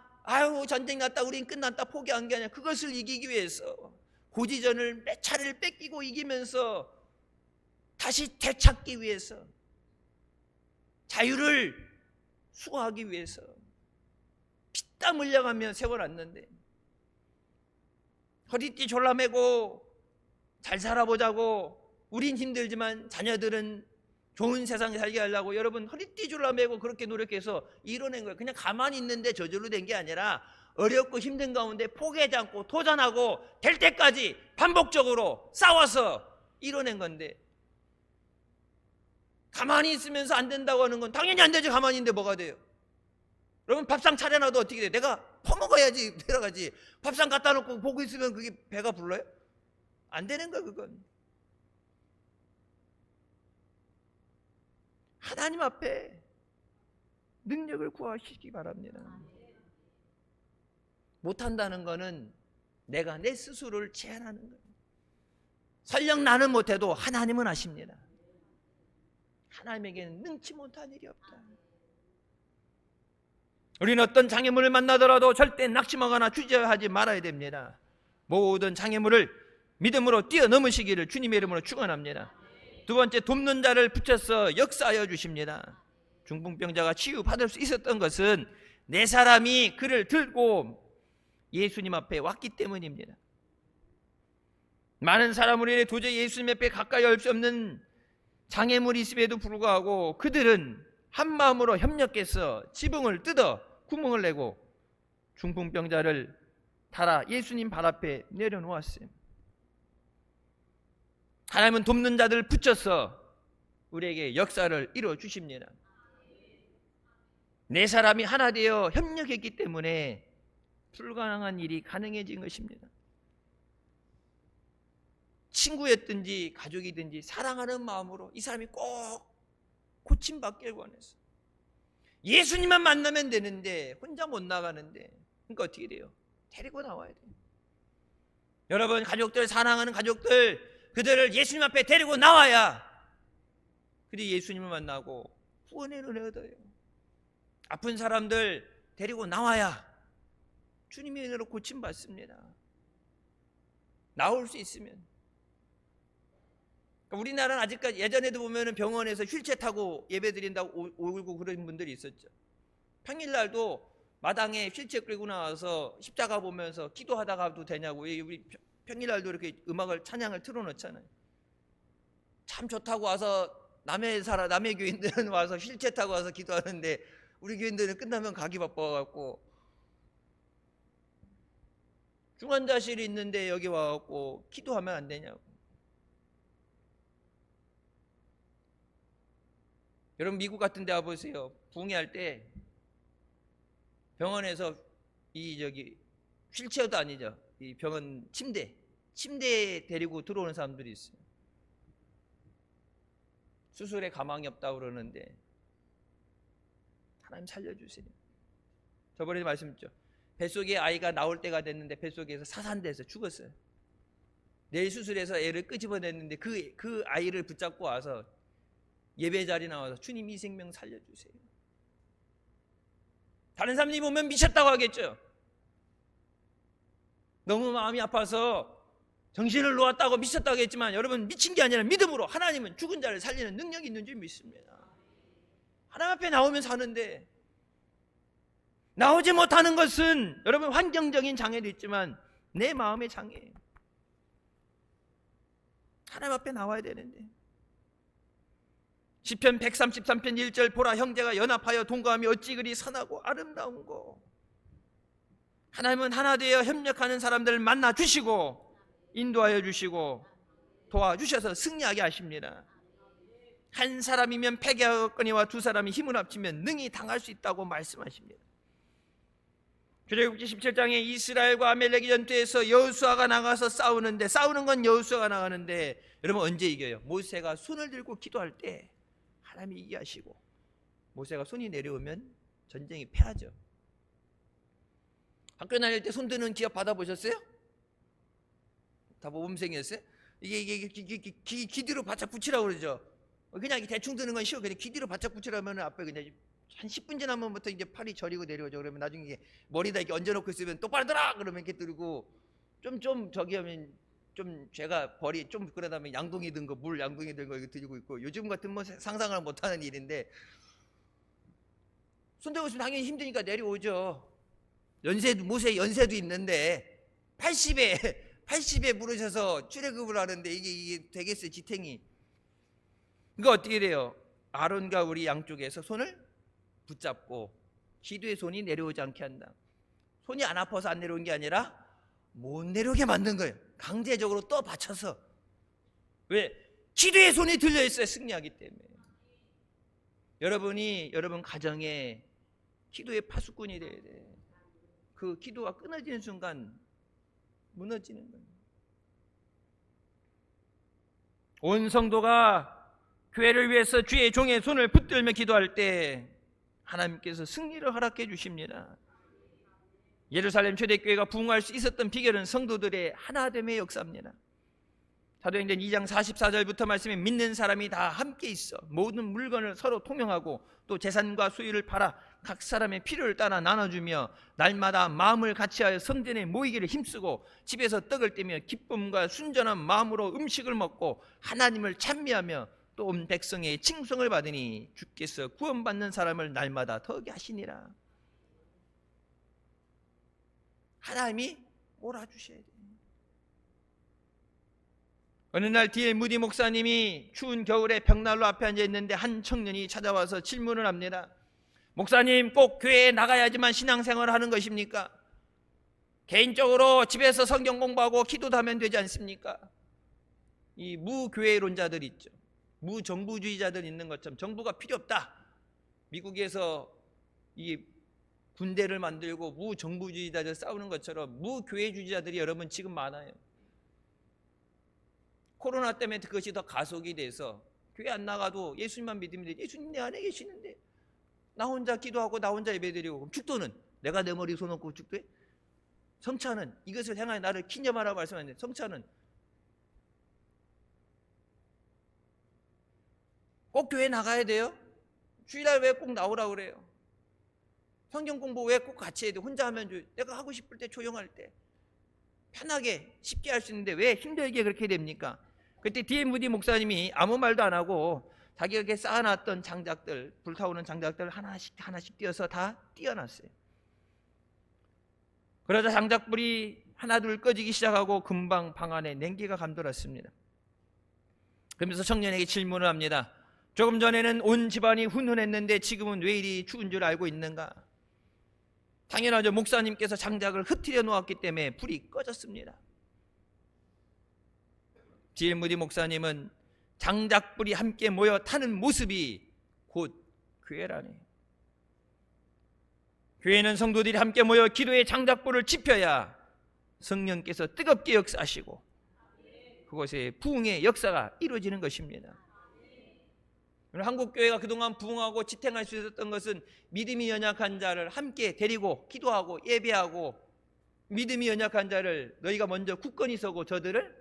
전쟁 났다, 우린 끝났다 포기한 게 아니라 그것을 이기기 위해서 고지전을 몇 차례를 뺏기고 이기면서 다시 되찾기 위해서, 자유를 수호하기 위해서 피땀 흘려가며 세워놨는데, 허리띠 졸라매고 잘 살아보자고, 우린 힘들지만 자녀들은 좋은 세상에 살게 하려고 여러분 허리띠 졸라매고 그렇게 노력해서 이뤄낸 거예요. 그냥 가만히 있는데 저절로 된 게 아니라 어렵고 힘든 가운데 포기하지 않고 도전하고 될 때까지 반복적으로 싸워서 이뤄낸 건데, 가만히 있으면서 안 된다고 하는 건 당연히 안 되죠. 가만히 있는데 뭐가 돼요? 여러분, 밥상 차려놔도 어떻게 돼요? 내가 퍼먹어야지 들어가지. 밥상 갖다 놓고 보고 있으면 그게 배가 불러요? 안 되는 거야. 그건 하나님 앞에 능력을 구하시기 바랍니다. 못한다는 거는 내가 내 스스로를 제한하는 거예요. 설령 나는 못해도 하나님은 아십니다. 하나님에게는 능치 못한 일이 없다. 우리는 어떤 장애물을 만나더라도 절대 낙심하거나 주저하지 말아야 됩니다. 모든 장애물을 믿음으로 뛰어넘으시기를 주님의 이름으로 축원합니다. 두 번째, 돕는 자를 붙여서 역사하여 주십니다. 중풍병자가 치유받을 수 있었던 것은 네 사람이 그를 들고 예수님 앞에 왔기 때문입니다. 많은 사람으로 도저히 예수님 앞에 가까이 올 수 없는 장애물이 있음에도 불구하고 그들은 한 마음으로 협력해서 지붕을 뜯어 구멍을 내고 중풍병자를 달아 예수님 발 앞에 내려놓았어요. 하나님은 돕는 자들을 붙여서 우리에게 역사를 이루어 주십니다. 네 사람이 하나 되어 협력했기 때문에 불가능한 일이 가능해진 것입니다. 친구였든지 가족이든지 사랑하는 마음으로 이 사람이 꼭 고침받길 원했어. 예수님만 만나면 되는데 혼자 못 나가는데, 그러니까 어떻게 돼요? 데리고 나와야 돼요. 여러분, 가족들, 사랑하는 가족들, 그들을 예수님 앞에 데리고 나와야 그들이 예수님을 만나고 구원의 은혜를 얻어요. 아픈 사람들 데리고 나와야 주님의 은혜로 고침받습니다. 나올 수 있으면. 그러니까 우리나라는 아직까지, 예전에도 보면 병원에서 휠체어 타고 예배 드린다고 울고 그런 분들이 있었죠. 평일날도 마당에 휠체어 끌고 나와서 십자가 보면서 기도하다가도 되냐고. 우리 평일날도 이렇게 음악을, 찬양을 틀어놓잖아요. 참 좋다고 와서 남의 교인들은 와서 휠체어 타고 와서 기도하는데 우리 교인들은 끝나면 가기 바빠갖고 중환자실이 있는데 여기 와갖고 기도하면 안 되냐고. 여러분 미국 같은 데 와보세요. 부흥회할 때 병원에서 휠체어도 아니죠. 이 병원 침대에 데리고 들어오는 사람들이 있어요. 수술에 가망이 없다고 그러는데 하나님 살려주세요. 저번에 말씀드렸죠. 뱃속에 아이가 나올 때가 됐는데 뱃속에서 사산돼서 죽었어요. 내일 수술해서 애를 끄집어냈는데 그 아이를 붙잡고 와서 예배 자리 나와서 주님 이 생명 살려주세요. 다른 사람들이 보면 미쳤다고 하겠죠. 너무 마음이 아파서 정신을 놓았다고 미쳤다고 했지만 여러분 미친 게 아니라 믿음으로 하나님은 죽은 자를 살리는 능력이 있는 줄 믿습니다. 하나님 앞에 나오면 사는데 나오지 못하는 것은 여러분 환경적인 장애도 있지만 내 마음의 장애예요. 하나님 앞에 나와야 되는데 시편 133편 1절 보라 형제가 연합하여 동거하며 어찌 그리 선하고 아름다운고. 하나님은 하나 되어 협력하는 사람들을 만나 주시고 인도하여 주시고 도와주셔서 승리하게 하십니다. 한 사람이면 패하겠거니와 두 사람이 힘을 합치면 능히 당할 수 있다고 말씀하십니다. 출애굽기 17장에 이스라엘과 아멜렉의 전투에서 여호수아가 나가서 싸우는 건 여호수아가 나가는데 여러분 언제 이겨요? 모세가 손을 들고 기도할 때 하나님이 이기게 하시고 모세가 손이 내려오면 전쟁이 패하죠. 학교 다닐 때 손 드는 기업 받아보셨어요? 다 모범생이었어요? 이게 귀 뒤로 바짝 붙이라고 그러죠. 그냥 대충 드는 건 쉬워. 그냥 귀 뒤로 바짝 붙이라면 앞에 그냥 한 10분 지나면부터 이제 팔이 저리고 내려오죠. 그러면 나중에 이게 머리다 이렇게 얹어놓고 있으면 똑바로 들어! 그러면 이렇게 들고 좀 저기 하면 좀 제가 벌이 좀 그러다 보면 양동이 든 거, 물 양동이 든 거 이거 들고 있고 요즘 같은 뭐 상상을 못하는 일인데 손 들고 있으면 당연히 힘드니까 내려오죠. 모세 연세도 있는데 80에 부르셔서 출애굽을 하는데 이게 되겠어요, 지탱이. 그러니까 어떻게 돼요? 아론과 우리 양쪽에서 손을 붙잡고 기도의 손이 내려오지 않게 한다. 손이 안 아파서 안 내려온 게 아니라 못 내려오게 만든 거예요. 강제적으로 또 받쳐서. 왜? 기도의 손이 들려있어야 승리하기 때문에. 여러분 가정에 기도의 파수꾼이 돼야 돼. 그 기도가 끊어지는 순간 무너지는 거예요. 온 성도가 교회를 위해서 주의 종의 손을 붙들며 기도할 때 하나님께서 승리를 허락해 주십니다. 예루살렘 초대교회가 부흥할 수 있었던 비결은 성도들의 하나됨의 역사입니다. 사도행전 2장 44절부터 말씀에 믿는 사람이 다 함께 있어 모든 물건을 서로 통용하고 또 재산과 소유를 팔아 각 사람의 필요를 따라 나눠주며 날마다 마음을 같이하여 성전에 모이기를 힘쓰고 집에서 떡을 떼며 기쁨과 순전한 마음으로 음식을 먹고 하나님을 찬미하며 또 온 백성의 칭송을 받으니 주께서 구원받는 사람을 날마다 더하게 하시니라. 하나님이 몰아주셔야 돼요. 어느 날 D.L. 무디 목사님이 추운 겨울에 벽난로 앞에 앉아 있는데 한 청년이 찾아와서 질문을 합니다. 목사님, 꼭 교회에 나가야지만 신앙생활을 하는 것입니까? 개인적으로 집에서 성경 공부하고 기도도 하면 되지 않습니까? 이 무교회론자들 있죠. 무정부주의자들 있는 것처럼 정부가 필요 없다. 미국에서 이 군대를 만들고 무정부주의자들 싸우는 것처럼 무교회주의자들이 여러분 지금 많아요. 코로나 때문에 그것이 더 가속이 돼서 교회 안 나가도 예수님만 믿으면 돼. 예수님 내 안에 계시는데 나 혼자 기도하고 나 혼자 예배드리고. 그럼 축도는 내가 내 머리 손 얹고 축도해? 성찬은 이것을 행하여 나를 기념하라고 말씀하는데 성찬은 꼭 교회 나가야 돼요? 주일날 왜 꼭 나오라고 그래요? 성경 공부 왜 꼭 같이 해야 돼? 혼자 하면 내가 하고 싶을 때 조용할 때 편하게 쉽게 할 수 있는데 왜 힘들게 그렇게 됩니까? 그때 D.L. 무디 목사님이 아무 말도 안 하고 자기가 이렇게 쌓아놨던 장작들, 불타오는 장작들 하나씩 띄어서 다 띄어놨어요. 그러자 장작불이 하나둘 꺼지기 시작하고 금방 방 안에 냉기가 감돌았습니다. 그러면서 청년에게 질문을 합니다. 조금 전에는 온 집안이 훈훈했는데 지금은 왜 이리 추운 줄 알고 있는가? 당연하죠. 목사님께서 장작을 흩트려 놓았기 때문에 불이 꺼졌습니다. D.L. 무디 목사님은 장작불이 함께 모여 타는 모습이 곧 교회라네. 교회는 성도들이 함께 모여 기도의 장작불을 지펴야 성령께서 뜨겁게 역사하시고 그곳에 부흥의 역사가 이루어지는 것입니다. 한국 교회가 그동안 부흥하고 지탱할 수 있었던 것은 믿음이 연약한 자를 함께 데리고 기도하고 예배하고, 믿음이 연약한 자를 너희가 먼저 굳건히 서고 저들을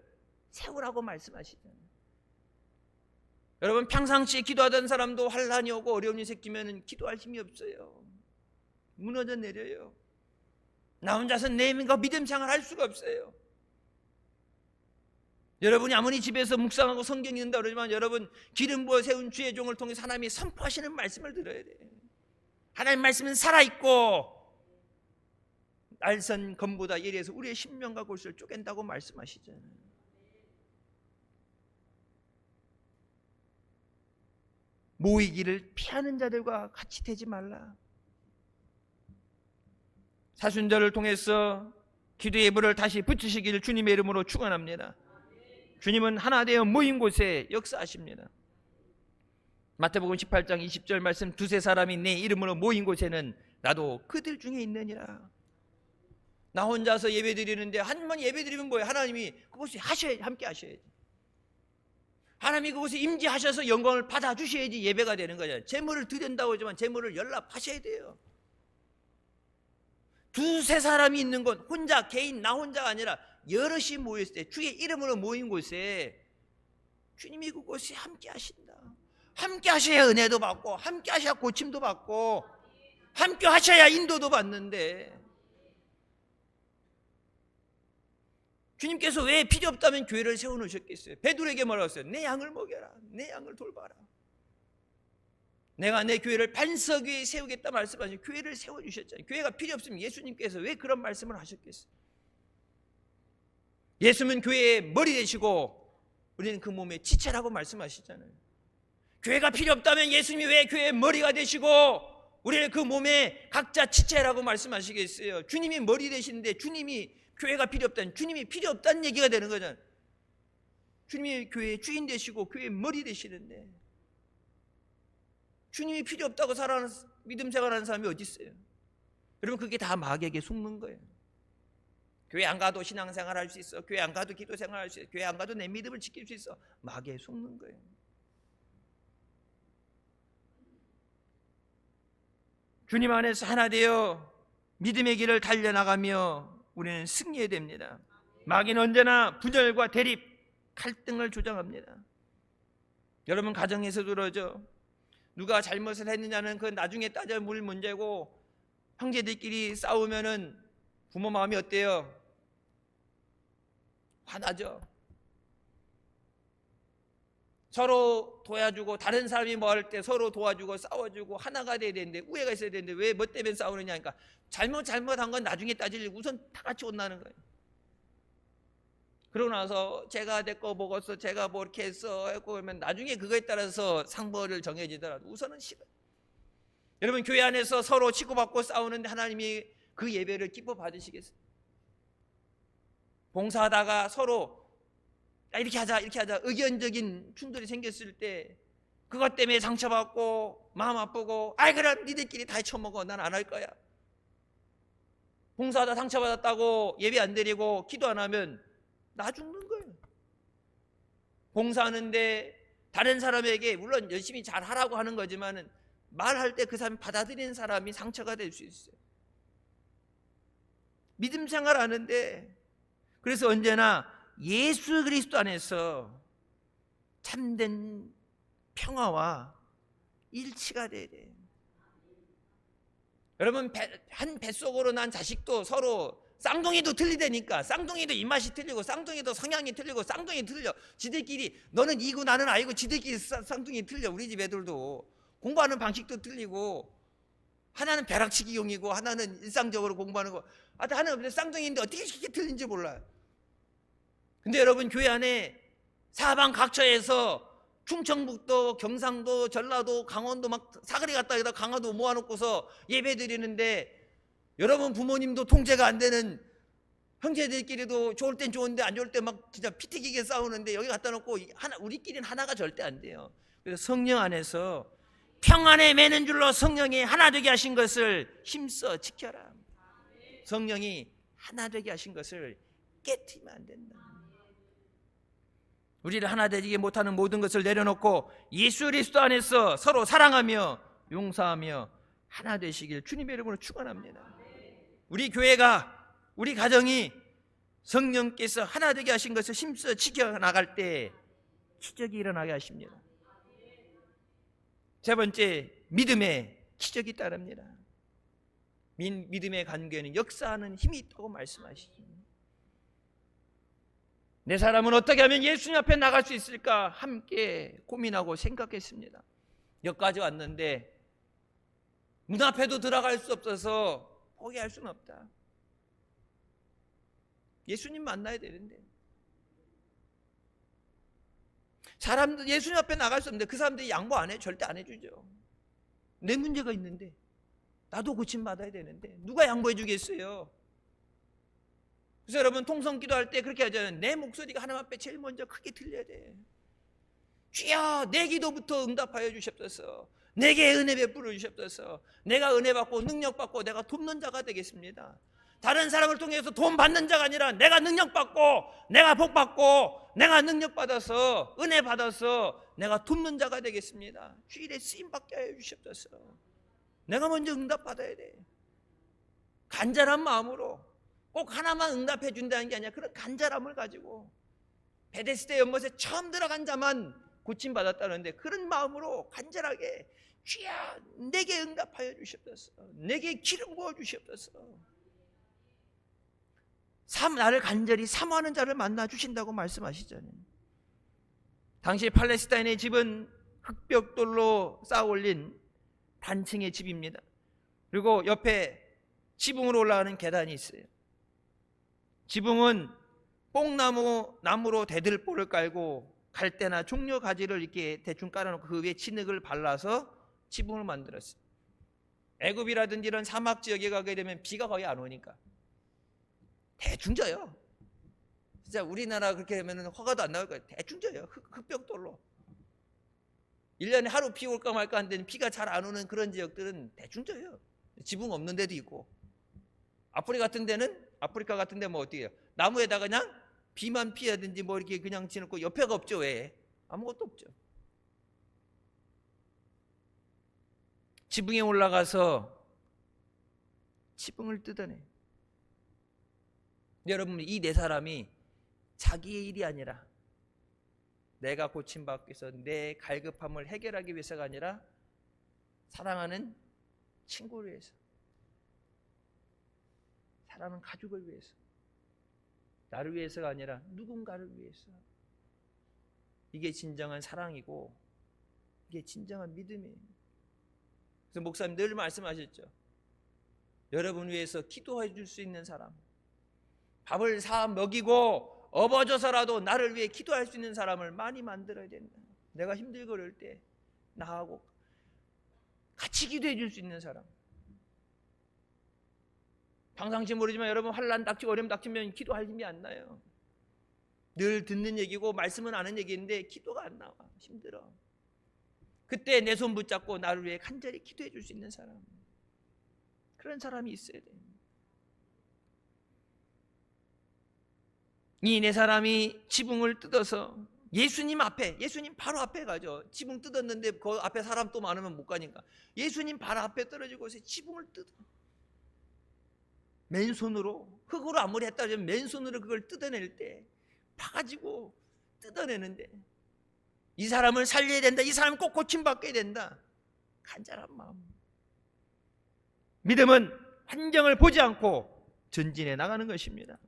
세우라고 말씀하시잖아요. 여러분, 평상시에 기도하던 사람도 환난이 오고 어려움이 생기면 기도할 힘이 없어요. 무너져 내려요. 나 혼자서 내 믿음 생활 할 수가 없어요. 여러분이 아무리 집에서 묵상하고 성경 읽는다 그러지만 여러분, 기름 부어 세운 주의 종을 통해서 하나님이 선포하시는 말씀을 들어야 돼요. 하나님 말씀은 살아있고 날선 검보다 예리해서 우리의 심령과 골수를 쪼갠다고 말씀하시잖아요. 모이기를 피하는 자들과 같이 되지 말라. 사순절을 통해서 기도의 불을 다시 붙이시기를 주님의 이름으로 축원합니다. 주님은 하나 되어 모인 곳에 역사하십니다. 마태복음 18장 20절 말씀, 두세 사람이 내 이름으로 모인 곳에는 나도 그들 중에 있느니라. 나 혼자서 예배 드리는데 한 번 예배 드리면 뭐예요? 하나님이 그곳에 함께 하셔야지. 하나님이 그곳에 임재하셔서 영광을 받아주셔야지 예배가 되는 거잖아요. 제물을 드린다고 하지만 제물을 연락하셔야 돼요. 두세 사람이 있는 곳, 혼자 개인 나 혼자가 아니라 여럿이 모였을 때 주의 이름으로 모인 곳에 주님이 그곳에 함께 하신다. 함께 하셔야 은혜도 받고 함께 하셔야 고침도 받고 함께 하셔야 인도도 받는데, 주님께서 왜 필요 없다면 교회를 세워놓으셨겠어요? 베드로에게 뭐라고 했어요? 내 양을 먹여라. 내 양을 돌봐라. 내가 내 교회를 반석 위에 세우겠다 말씀하시고 교회를 세워주셨잖아요. 교회가 필요 없으면 예수님께서 왜 그런 말씀을 하셨겠어요? 예수님은 교회의 머리 되시고 우리는 그 몸의 지체라고 말씀하시잖아요. 교회가 필요 없다면 예수님이 왜 교회의 머리가 되시고 우리는 그 몸의 각자 지체라고 말씀하시겠어요? 주님이 머리 되시는데 주님이 교회가 필요 없다는, 주님이 필요 없다는 얘기가 되는 거잖아요. 주님이 교회의 주인 되시고 교회의 머리 되시는데 주님이 필요 없다고 살아가는 믿음 생활하는 사람이 어디 있어요? 여러분, 그게 다 마귀에게 속는 거예요. 교회 안 가도 신앙생활 할 수 있어. 교회 안 가도 기도생활 할 수 있어. 교회 안 가도 내 믿음을 지킬 수 있어. 마귀에 속는 거예요. 주님 안에서 하나 되어 믿음의 길을 달려나가며 우리는 승리해야 됩니다. 마귀는 언제나 분열과 대립, 갈등을 조장합니다. 여러분, 가정에서도 그러죠. 누가 잘못을 했느냐는 그 나중에 따져 물 문제고, 형제들끼리 싸우면은 부모 마음이 어때요? 화나죠. 서로 도와주고, 다른 사람이 뭐 할 때 서로 도와주고 싸워주고 하나가 돼야 되는데, 우애가 있어야 되는데 왜 뭐 때문에 싸우느냐 하니까 잘못한 건 나중에 따지려고 우선 다 같이 혼나는 거예요. 그러고 나서 제가 내 거 먹었어, 제가 뭐 이렇게 했어 했고 그러면 나중에 그거에 따라서 상벌을 정해지더라도 우선은 싫어요. 여러분, 교회 안에서 서로 치고받고 싸우는데 하나님이 그 예배를 기뻐 받으시겠어요? 봉사하다가 서로 이렇게 하자 의견적인 충돌이 생겼을 때 그것 때문에 상처받고 마음 아프고, 그럼 니들끼리 다 처먹어, 난 안 할 거야. 봉사하다 상처받았다고 예배 안 드리고 기도 안 하면 나 죽는 거예요. 봉사하는데 다른 사람에게 물론 열심히 잘 하라고 하는 거지만은 말할 때 그 사람이 받아들이는 사람이 상처가 될 수 있어요. 믿음 생활 하는데, 그래서 언제나 예수 그리스도 안에서 참된 평화와 일치가 돼야 돼요. 여러분, 한 뱃속으로 난 자식도 서로 쌍둥이도 틀리다니까. 쌍둥이도 입맛이 틀리고 쌍둥이도 성향이 틀리고 쌍둥이 틀려. 지들끼리 너는 이고 나는 아이고 지들끼리 쌍둥이 틀려. 우리 집 애들도 공부하는 방식도 틀리고, 하나는 벼락치기용이고 하나는 일상적으로 공부하는 거. 하나는 쌍둥이인데 어떻게 이렇게 틀린지 몰라요. 근데 여러분, 교회 안에 사방 각처에서 충청북도, 경상도, 전라도, 강원도 막 사거리 갔다 여기다 강화도 모아놓고서 예배 드리는데, 여러분 부모님도 통제가 안 되는, 형제들끼리도 좋을 땐 좋은데 안 좋을 때 막 진짜 피 튀기게 싸우는데 여기 갖다 놓고 우리끼리는 하나가 절대 안 돼요. 그래서 성령 안에서 평안에 매는 줄로 성령이 하나 되게 하신 것을 힘써 지켜라. 성령이 하나 되게 하신 것을 깨뜨리면 안 된다. 우리를 하나 되게 못하는 모든 것을 내려놓고 예수 그리스도 안에서 서로 사랑하며 용서하며 하나 되시길 주님의 이름으로 축원합니다. 우리 교회가, 우리 가정이 성령께서 하나 되게 하신 것을 힘써 지켜나갈 때 기적이 일어나게 하십니다. 세 번째, 믿음의 기적이 따릅니다. 믿음의 관계는 역사하는 힘이 있다고 말씀하시죠. 내 사람은 어떻게 하면 예수님 앞에 나갈 수 있을까 함께 고민하고 생각했습니다. 여기까지 왔는데 문 앞에도 들어갈 수 없어서 포기할 수는 없다. 예수님 만나야 되는데, 사람들 예수님 앞에 나갈 수 없는데 그 사람들이 양보 안 해? 절대 안 해주죠. 내 문제가 있는데, 나도 고침받아야 되는데 누가 양보해 주겠어요? 그래서 여러분, 통성 기도할 때 그렇게 하잖아요. 내 목소리가 하나님 앞에 제일 먼저 크게 들려야 돼. 주여, 내 기도부터 응답하여 주시옵소서. 내게 은혜 베풀어 주시옵소서. 내가 은혜 받고 능력 받고 내가 돕는 자가 되겠습니다. 다른 사람을 통해서 돈 받는 자가 아니라 내가 능력 받고 내가 복 받고 내가 능력 받아서 은혜 받아서 내가 돕는 자가 되겠습니다. 주일에 쓰임 받게 하여 주시옵소서. 내가 먼저 응답 받아야 돼. 간절한 마음으로, 꼭 하나만 응답해 준다는 게 아니라 그런 간절함을 가지고, 베데스다 연못에 처음 들어간 자만 고침 받았다는데 그런 마음으로 간절하게 주여, 내게 응답하여 주시옵소서. 내게 기름 부어 주시옵소서. 나를 간절히 사모하는 자를 만나 주신다고 말씀하시잖아요. 당시 팔레스타인의 집은 흙벽돌로 쌓아 올린 단층의 집입니다. 그리고 옆에 지붕으로 올라가는 계단이 있어요. 지붕은 나무로 대들보를 깔고 갈대나 종려 가지를 이렇게 대충 깔아놓고 그 위에 진흙을 발라서 지붕을 만들었어요. 애굽이라든지 이런 사막 지역에 가게 되면 비가 거의 안 오니까 대충 져요. 진짜 우리나라 그렇게 하면 허가도 안 나올 거예요. 대충 져요. 흙벽돌로. 1년에 하루 비 올까 말까 하는데 비가 잘 안 오는 그런 지역들은 대충 져요. 지붕 없는 데도 있고. 아프리카 같은 데는 뭐 어떻게 해요? 나무에다가 그냥 비만 피하든지 뭐 이렇게 그냥 지놓고 옆에가 없죠. 왜? 아무것도 없죠. 지붕에 올라가서 지붕을 뜯어내. 여러분, 이 네 사람이 자기의 일이 아니라 내가 고침받기 위해서 내 갈급함을 해결하기 위해서가 아니라 사랑하는 친구를 위해서, 사랑하는 가족을 위해서, 나를 위해서가 아니라 누군가를 위해서. 이게 진정한 사랑이고 이게 진정한 믿음이에요. 그래서 목사님 늘 말씀하셨죠. 여러분 위해서 기도해 줄 수 있는 사람, 밥을 사 먹이고 업어줘서라도 나를 위해 기도할 수 있는 사람을 많이 만들어야 된다. 내가 힘들고 그럴 때 나하고 같이 기도해 줄 수 있는 사람. 평상시 모르지만 여러분, 환난 닥치고 어려움 닥치면 기도할 힘이 안 나요. 늘 듣는 얘기고 말씀은 아는 얘기인데 기도가 안 나와. 힘들어. 그때 내 손 붙잡고 나를 위해 간절히 기도해 줄 수 있는 사람, 그런 사람이 있어야 돼. 이 네 사람이 지붕을 뜯어서 예수님 바로 앞에 가죠. 지붕 뜯었는데 그 앞에 사람 또 많으면 못 가니까 예수님 바로 앞에 떨어지고 지붕을 뜯어. 맨손으로, 흙으로 아무리 했다 하면 맨손으로 그걸 뜯어낼 때 파가지고 뜯어내는데, 이 사람을 살려야 된다, 이 사람은 꼭 고침받게 된다, 간절한 마음. 믿음은 환경을 보지 않고 전진해 나가는 것입니다.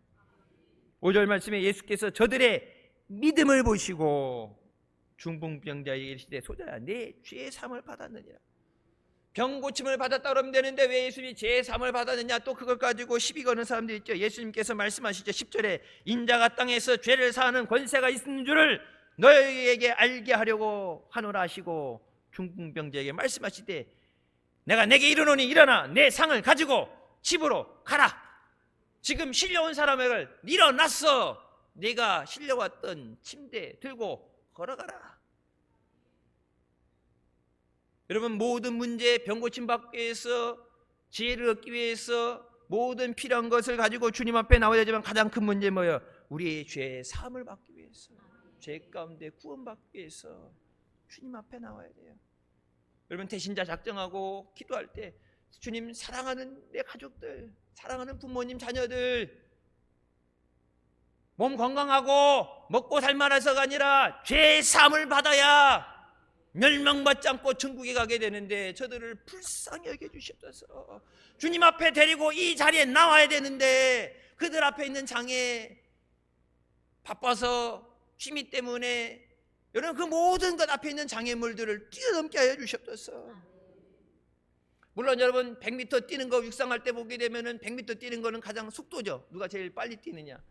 5절 말씀에 예수께서 저들의 믿음을 보시고 중풍병자에게 이르시되 소자야, 내 죄의 사함을 받았느니라. 병 고침을 받았다 그러면 되는데 왜 예수님이 죄의 사함을 받았느냐, 또 그걸 가지고 시비 거는 사람들 있죠. 예수님께서 말씀하시죠. 10절에 인자가 땅에서 죄를 사하는 권세가 있는 줄을 너희에게 알게 하려고 하노라 하시고 중풍병자에게 말씀하시되 내게 이르노니 일어나 내 상을 가지고 집으로 가라. 지금 실려온 사람을 일어났어. 네가 실려왔던 침대 들고 걸어가라. 여러분, 모든 문제, 병 고침 받기 위해서, 지혜를 얻기 위해서 모든 필요한 것을 가지고 주님 앞에 나와야 되지만 가장 큰 문제 뭐예요? 우리의 죄의 사함을 받기 위해서, 죄 가운데 구원받기 위해서 주님 앞에 나와야 돼요. 여러분, 대신자 작정하고 기도할 때 주님, 사랑하는 내 가족들, 사랑하는 부모님, 자녀들 몸 건강하고 먹고 살만해서가 아니라 죄의 사함을 받아야 멸망받지 않고 천국에 가게 되는데 저들을 불쌍히 여겨주시옵소서. 주님 앞에 데리고 이 자리에 나와야 되는데 그들 앞에 있는 장애, 바빠서 취미 때문에 여러분 그 모든 것 앞에 있는 장애물들을 뛰어넘게 하여 주시옵소서. 물론 여러분 100m 뛰는 거 육상할 때 보게 되면은 100m 뛰는 거는 가장 속도죠. 누가 제일 빨리 뛰느냐.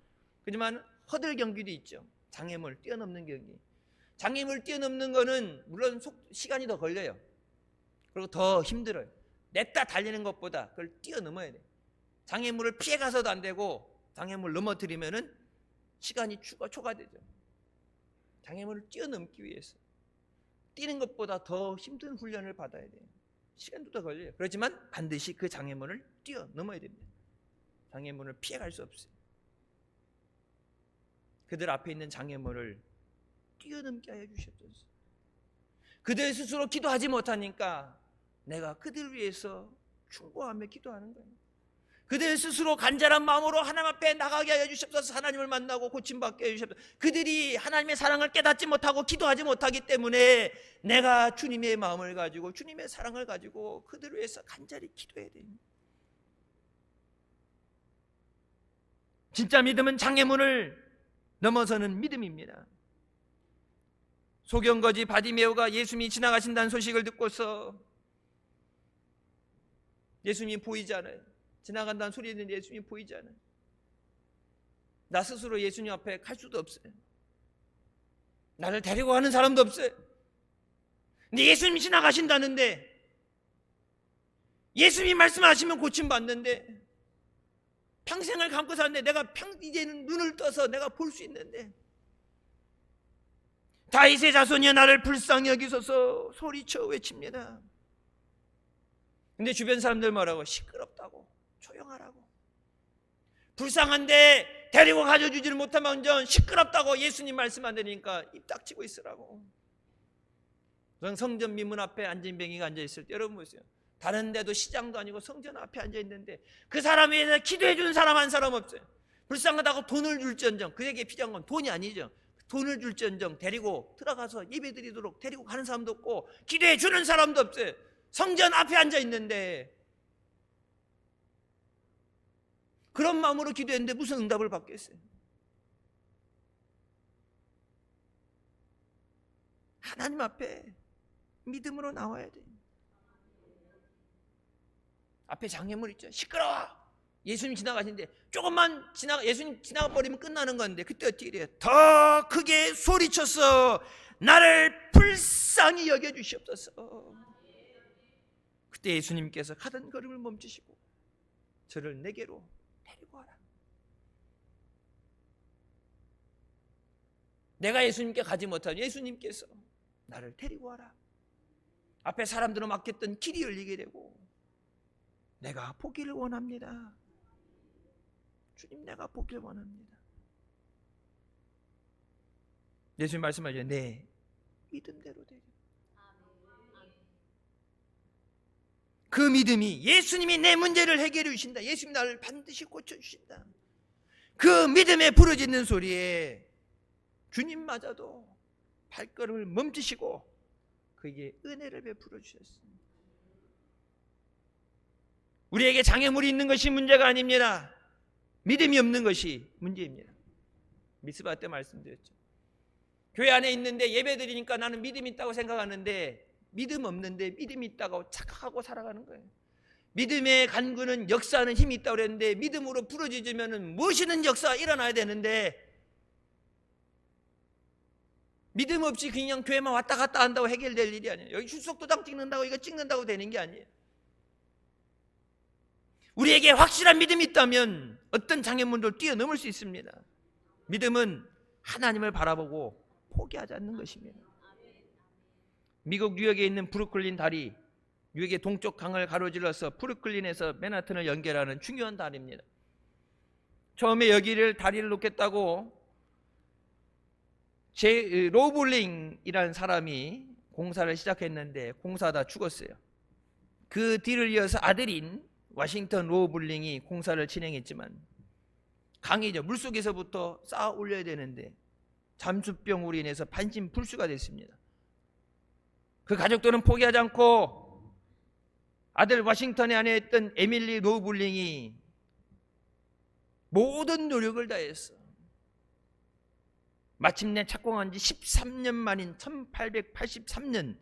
하지만 허들 경기도 있죠. 장애물 뛰어넘는 경기. 장애물 뛰어넘는 거는 물론 시간이 더 걸려요. 그리고 더 힘들어요. 냈다 달리는 것보다 그걸 뛰어넘어야 돼요. 장애물을 피해가서도 안 되고 장애물 넘어뜨리면은 시간이 초과되죠. 장애물을 뛰어넘기 위해서 뛰는 것보다 더 힘든 훈련을 받아야 돼요. 시간도 더 걸려요. 그렇지만 반드시 그 장애물을 뛰어넘어야 됩니다. 장애물을 피해갈 수 없어요. 그들 앞에 있는 장애물을 뛰어넘게 하여 주셨소서. 그들 스스로 기도하지 못하니까 내가 그들을 위해서 충고하며 기도하는 거예요. 그들 스스로 간절한 마음으로 하나님 앞에 나가게 하여 주시옵소서. 하나님을 만나고 고침받게 하여 주시옵소서. 그들이 하나님의 사랑을 깨닫지 못하고 기도하지 못하기 때문에 내가 주님의 마음을 가지고 주님의 사랑을 가지고 그들을 위해서 간절히 기도해야 됩니다. 진짜 믿음은 장애물을 넘어서는 믿음입니다. 소경거지 바디메오가 예수님이 지나가신다는 소식을 듣고서 예수님이 보이지 않아요. 지나간다는 소리 듣는데 예수님이 보이지 않아요. 나 스스로 예수님 앞에 갈 수도 없어요. 나를 데리고 가는 사람도 없어요. 근데 예수님이 지나가신다는데, 예수님이 말씀하시면 고침받는데, 평생을 감고 사는데 내가 이제는 눈을 떠서 내가 볼 수 있는데, 다윗의 자손이여 나를 불쌍히 여기소서 소리쳐 외칩니다. 근데 주변 사람들 뭐라고? 시끄럽다고, 조용하라고. 불쌍한데 데리고 가져주지를 못하면 시끄럽다고 예수님 말씀 안 들으니까 입 닥치고 있으라고. 성전 미문 앞에 앉은뱅이가 앉아있을 때 여러분 보세요. 다른 데도 시장도 아니고 성전 앞에 앉아있는데 그 사람 위해서 기도해 주는 사람 한 사람 없어요. 불쌍하다고 돈을 줄지언정, 그에게 필요한 건 돈이 아니죠. 돈을 줄지언정 데리고 들어가서 예배드리도록 데리고 가는 사람도 없고 기도해 주는 사람도 없어요. 성전 앞에 앉아있는데 그런 마음으로 기도했는데 무슨 응답을 받겠어요? 하나님 앞에 믿음으로 나와야 돼요. 앞에 장애물 있죠. 시끄러워. 예수님 지나가시는데 조금만 예수님 지나가 버리면 끝나는 건데 그때 어떻게 돼요? 더 크게 소리쳐서 나를 불쌍히 여겨주시옵소서. 그때 예수님께서 가던 걸음을 멈추시고 저를 내게로 데리고 와라. 내가 예수님께 가지 못한 예수님께서 나를 데리고 와라. 앞에 사람들은 막혔던 길이 열리게 되고 내가 보기를 원합니다. 주님, 내가 보기를 원합니다. 예수님 말씀하죠. 내 믿음대로 되리. 그 믿음이 예수님이 내 문제를 해결해 주신다. 예수님이 나를 반드시 고쳐주신다. 그 믿음에 부르짖는 소리에 주님마저도 발걸음을 멈추시고 그에게 은혜를 베풀어 주셨습니다. 우리에게 장애물이 있는 것이 문제가 아닙니다. 믿음이 없는 것이 문제입니다. 미스바 때 말씀드렸죠. 교회 안에 있는데 예배드리니까 나는 믿음이 있다고 생각하는데 믿음 없는데 믿음이 있다고 착각하고 살아가는 거예요. 믿음의 간구는 역사하는 힘이 있다고 그랬는데 믿음으로 부르짖으면 무엇이든 역사가 일어나야 되는데 믿음 없이 그냥 교회만 왔다 갔다 한다고 해결될 일이 아니에요. 여기 출석도장 찍는다고 이거 찍는다고 되는 게 아니에요. 우리에게 확실한 믿음이 있다면 어떤 장애물도 뛰어넘을 수 있습니다. 믿음은 하나님을 바라보고 포기하지 않는 것입니다. 미국 뉴욕에 있는 브루클린 다리, 뉴욕의 동쪽 강을 가로질러서 브루클린에서 맨하튼을 연결하는 중요한 다리입니다. 처음에 여기를 다리를 놓겠다고 로블링이라는 사람이 공사를 시작했는데 공사다 죽었어요. 그 뒤를 이어서 아들인 워싱턴 로블링이 공사를 진행했지만 강이죠. 물속에서부터 쌓아 올려야 되는데 잠수병으로 인해서 반신불수가 됐습니다. 그 가족들은 포기하지 않고 아들 워싱턴의 아내였던 에밀리 로블링이 모든 노력을 다했어. 마침내 착공한 지 13년 만인 1883년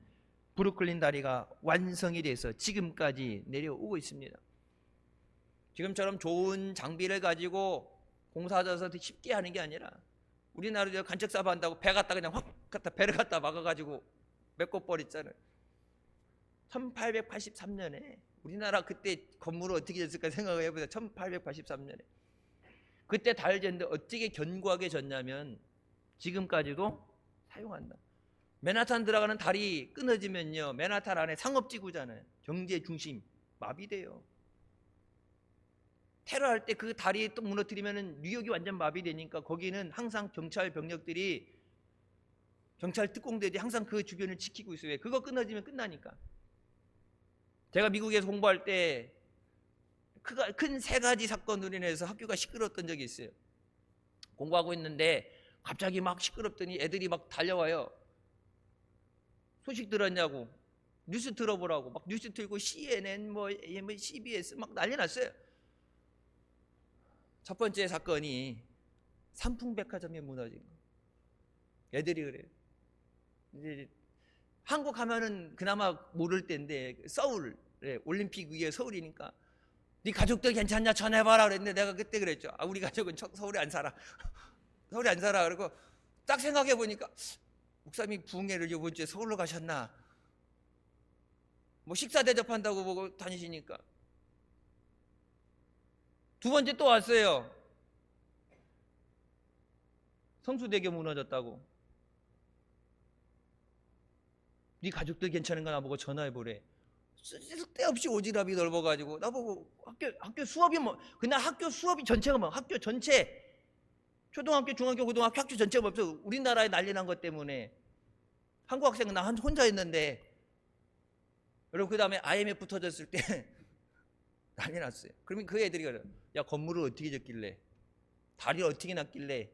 브루클린 다리가 완성이 돼서 지금까지 내려오고 있습니다. 지금처럼 좋은 장비를 가지고 공사하셔서 쉽게 하는 게 아니라 우리나라도 간척 사업 한다고 배 갖다 그냥 확 갖다 배를 갖다 막아가지고 메꿔버렸잖아요. 1883년에 우리나라 그때 건물을 어떻게 졌을까 생각을 해보세요. 1883년에 그때 달 졌는데 어떻게 견고하게 졌냐면 지금까지도 사용한다. 맨하탄 들어가는 다리 끊어지면요, 맨하탄 안에 상업지구잖아요. 경제 중심 마비돼요. 테러할 때 그 다리 또 무너뜨리면은 뉴욕이 완전 마비되니까 거기는 항상 경찰 병력들이, 경찰 특공대들이 항상 그 주변을 지키고 있어요. 왜? 그거 끊어지면 끝나니까. 제가 미국에서 공부할 때 큰 세 가지 사건으로 인해서 학교가 시끄러웠던 적이 있어요. 공부하고 있는데 갑자기 막 시끄럽더니 애들이 막 달려와요. 소식 들었냐고, 뉴스 들어보라고 막 뉴스 틀고 CNN 뭐 CBS 막 난리 났어요. 첫 번째 사건이 삼풍백화점이 무너진 거. 애들이 그래요. 이제 한국 하면은 그나마 모를 때인데 서울, 올림픽 위에 서울이니까 네 가족들 괜찮냐 전화해봐라 그랬는데 내가 그때 그랬죠. 아, 우리 가족은 서울에 안 살아. 서울에 안 살아. 그리고 딱 생각해 보니까 목사님이 부흥회를 이번 주에 서울로 가셨나? 뭐 식사 대접한다고 보고 다니시니까. 두 번째 또 왔어요. 성수대교 무너졌다고. 네 가족들 괜찮은가 나보고 전화해보래. 쓸데없이 오지랖이 넓어가지고 나보고 학교 수업이 뭐 그날 학교 수업이 전체가 뭐 학교 전체 초등학교 중학교 고등학교 학교 전체가 없어. 우리나라에 난리 난 것 때문에 한국 학생은 나 혼자 있는데 여러분 그 다음에 IMF 터졌을 때 난리 났어요. 그러면 그 애들이 그래요. 야, 건물을 어떻게 짓길래, 다리를 어떻게 놨길래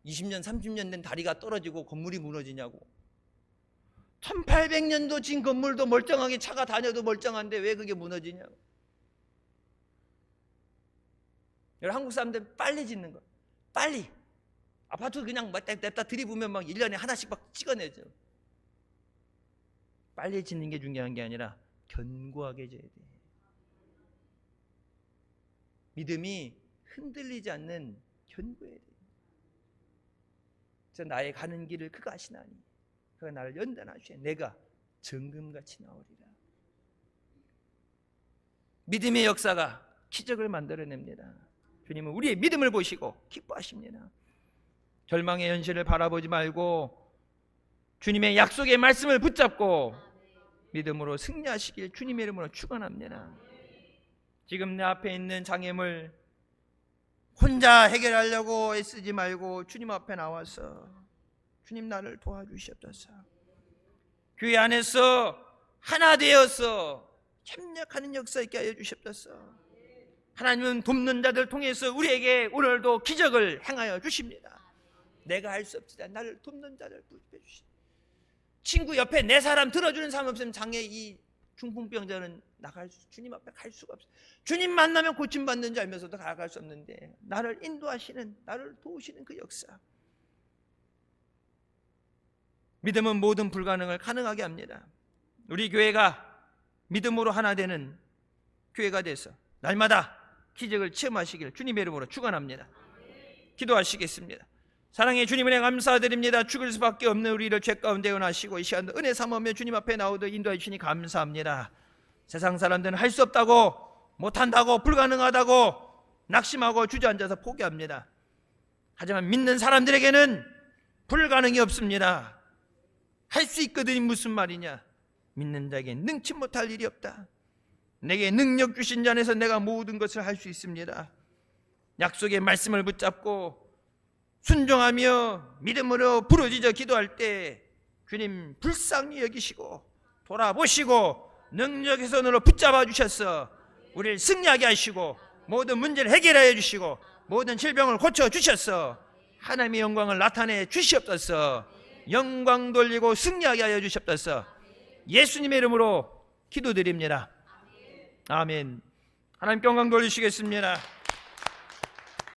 20년 30년 된 다리가 떨어지고 건물이 무너지냐고. 1800년도 진 건물도 멀쩡하게 차가 다녀도 멀쩡한데 왜 그게 무너지냐고. 여러분 한국 사람들은 빨리 짓는 거. 빨리 아파트 그냥 막 냅다 들이부면 막 1년에 하나씩 막 찍어내죠. 빨리 짓는 게 중요한 게 아니라 견고하게 져야 돼. 믿음이 흔들리지 않는 견고해야 돼. 그래서 나의 가는 길을 그가 아시나니 그가 나를 연단하시에 내가 정금같이 나오리라. 믿음의 역사가 기적을 만들어냅니다. 주님은 우리의 믿음을 보시고 기뻐하십니다. 절망의 현실을 바라보지 말고 주님의 약속의 말씀을 붙잡고 믿음으로 승리하시길 주님의 이름으로 축원합니다. 지금 내 앞에 있는 장애물 혼자 해결하려고 애쓰지 말고 주님 앞에 나와서 주님 나를 도와주시옵소서. 교회 안에서 하나 되어서 협력하는 역사 있게 하여 주시옵소서. 하나님은 돕는 자들 통해서 우리에게 오늘도 기적을 행하여 주십니다. 내가 할 수 없으나 나를 돕는 자를 부여해 주십니다. 친구 옆에 내 사람 들어주는 사람 없으면 장애 이 중풍병자는 주님 앞에 갈 수가 없어요. 주님 만나면 고침받는 줄 알면서도 나아갈 수 없는데 나를 인도하시는, 나를 도우시는 그 역사. 믿음은 모든 불가능을 가능하게 합니다. 우리 교회가 믿음으로 하나 되는 교회가 돼서 날마다 기적을 체험하시길 주님의 이름으로 축원합니다. 기도하시겠습니다. 사랑의 주님 은혜 감사드립니다. 죽을 수밖에 없는 우리를 죄 가운데 은하시고 이 시간도 은혜 삼으며 주님 앞에 나오도록 인도해 주시니 감사합니다. 세상 사람들은 할 수 없다고, 못한다고, 불가능하다고 낙심하고 주저앉아서 포기합니다. 하지만 믿는 사람들에게는 불가능이 없습니다. 할 수 있거든이 무슨 말이냐? 믿는 자에게 능치 못할 일이 없다. 내게 능력 주신 자 안에서 내가 모든 것을 할 수 있습니다. 약속의 말씀을 붙잡고 순종하며 믿음으로 부르짖어 기도할 때 주님 불쌍히 여기시고 돌아보시고 능력의 손으로 붙잡아 주셔서 우리를 승리하게 하시고 모든 문제를 해결하여 주시고 모든 질병을 고쳐 주셔서 하나님의 영광을 나타내 주시옵소서. 영광 돌리고 승리하게 하여 주시옵소서. 예수님의 이름으로 기도드립니다. 아멘. 하나님께 영광 돌리시겠습니다.